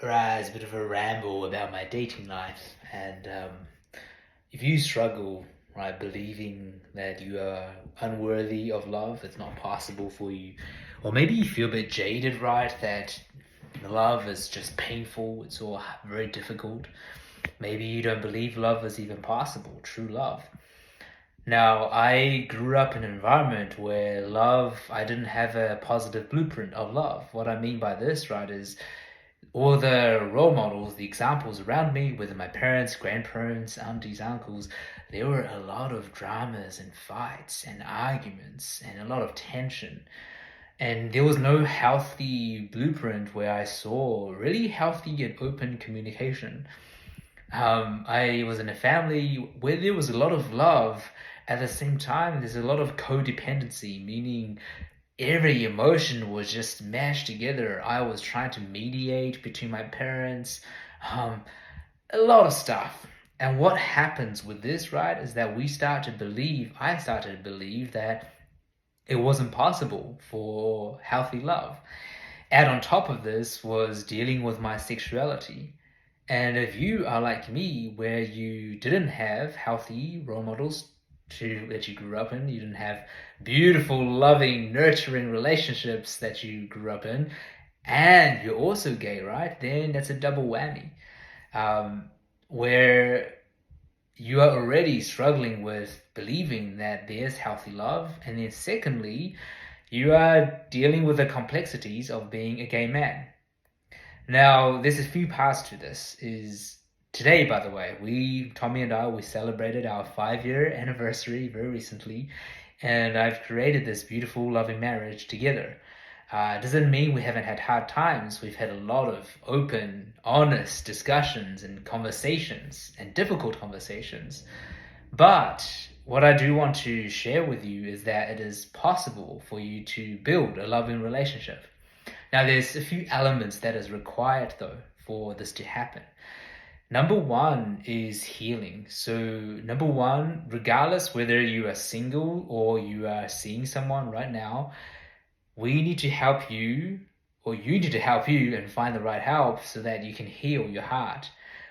rise, a bit of a ramble about my dating life. And if you struggle, right, believing that you are unworthy of love, it's not possible for you, or maybe you feel a bit jaded, right, that love is just painful, it's all very difficult. Maybe you don't believe love is even possible, true love. Now, I grew up in an environment where I didn't have a positive blueprint of love. What I mean by this, right, is all the role models, the examples around me, whether my parents, grandparents, aunties, uncles, there were a lot of dramas and fights and arguments and a lot of tension. And there was no healthy blueprint where I saw really healthy and open communication. I was in a family where there was a lot of love. At the same time, there's a lot of codependency, meaning every emotion was just mashed together. I was trying to mediate between my parents, um, a lot of stuff. And what happens with this, right, is that I started to believe that it wasn't possible for healthy love. Add on top of this was dealing with my sexuality. And if you are like me, where you didn't have healthy role models that you grew up in, you didn't have beautiful, loving, nurturing relationships that you grew up in, and you're also gay, right? Then that's a double whammy, where you are already struggling with believing that there's healthy love, and then secondly, you are dealing with the complexities of being a gay man. Now, there's a few parts to this. Is today, by the way, Tommy and I, we celebrated our 5-year anniversary very recently, and I've created this beautiful, loving marriage together. Doesn't mean we haven't had hard times. We've had a lot of open, honest discussions and conversations and difficult conversations. But what I do want to share with you is that it is possible for you to build a loving relationship. Now, there's a few elements that is required, though, for this to happen. Number one is healing. So, number one, regardless whether you are single or you are seeing someone right now, we need to help you, or you need to help you and find the right help so that you can heal your heart.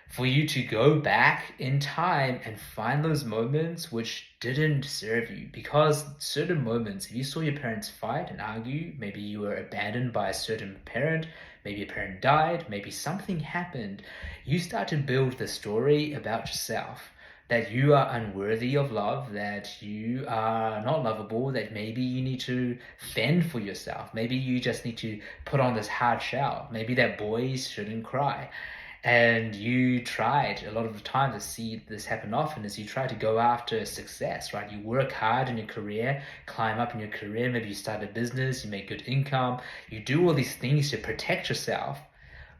For you to go back in time and find those moments which didn't serve you. Because certain moments, if you saw your parents fight and argue, maybe you were abandoned by a certain parent, maybe a parent died, maybe something happened, you start to build the story about yourself. That you are unworthy of love, that you are not lovable, that maybe you need to fend for yourself. Maybe you just need to put on this hard shell. Maybe that boys shouldn't cry. And you tried a lot of the time to see this happen often as you try to go after success, right? You work hard in your career, climb up in your career, maybe you start a business, you make good income, you do all these things to protect yourself,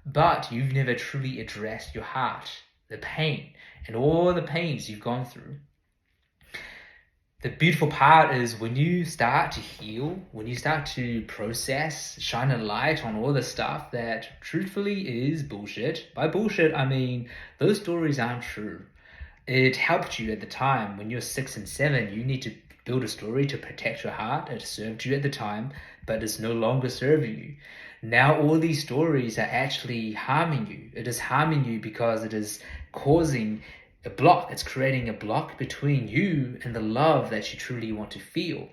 but you've never truly addressed your heart, the pain, and all the pains you've gone through. The beautiful part is when you start to heal, when you start to process, shine a light on all the stuff that truthfully is bullshit. By bullshit, I mean those stories aren't true. It helped you at the time when you're 6 and 7. You need to build a story to protect your heart. It served you at the time, but it's no longer serving you. Now all these stories are actually harming you. It is harming you because it is causing a block. It's creating a block between you and the love that you truly want to feel.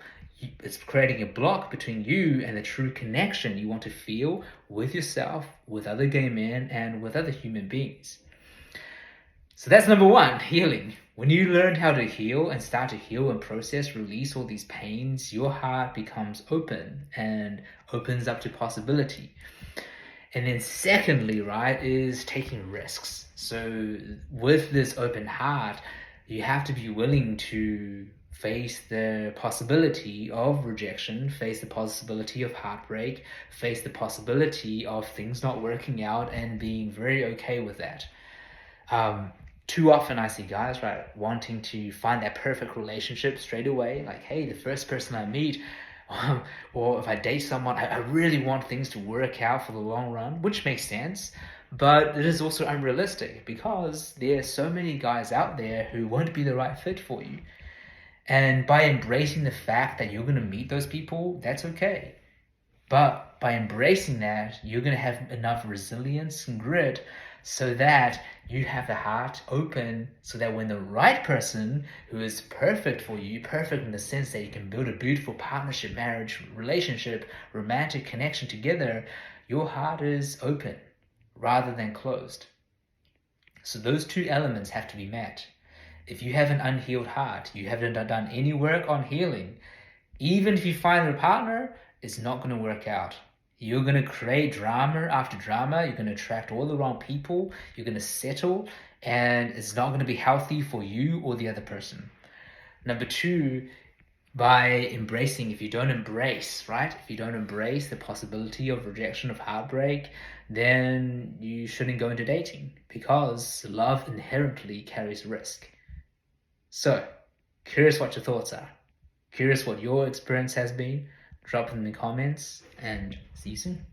It's creating a block between you and the true connection you want to feel with yourself, with other gay men, and with other human beings. So that's number one, healing. When you learn how to heal and start to heal and process, release all these pains, your heart becomes open and opens up to possibility. And then secondly, right, is taking risks. So with this open heart, you have to be willing to face the possibility of rejection, face the possibility of heartbreak, face the possibility of things not working out and being very okay with that. Too often I see guys, right, wanting to find that perfect relationship straight away. Like, hey, the first person I meet, or if I date someone, I really want things to work out for the long run, which makes sense. But it is also unrealistic because there are so many guys out there who won't be the right fit for you. And by embracing the fact that you're going to meet those people, that's okay. But by embracing that, you're going to have enough resilience and grit so that you have the heart open, so that when the right person who is perfect for you, perfect in the sense that you can build a beautiful partnership, marriage, relationship, romantic connection together, your heart is open rather than closed. So those two elements have to be met. If you have an unhealed heart, you haven't done any work on healing, even if you find a partner, it's not going to work out. You're going to create drama after drama. You're going to attract all the wrong people. You're going to settle, and it's not going to be healthy for you or the other person. Number two, by embracing, if you don't embrace, right? If you don't embrace the possibility of rejection, of heartbreak, then you shouldn't go into dating, because love inherently carries risk. So, curious what your thoughts are. Curious what your experience has been. Drop them in the comments, and see you soon.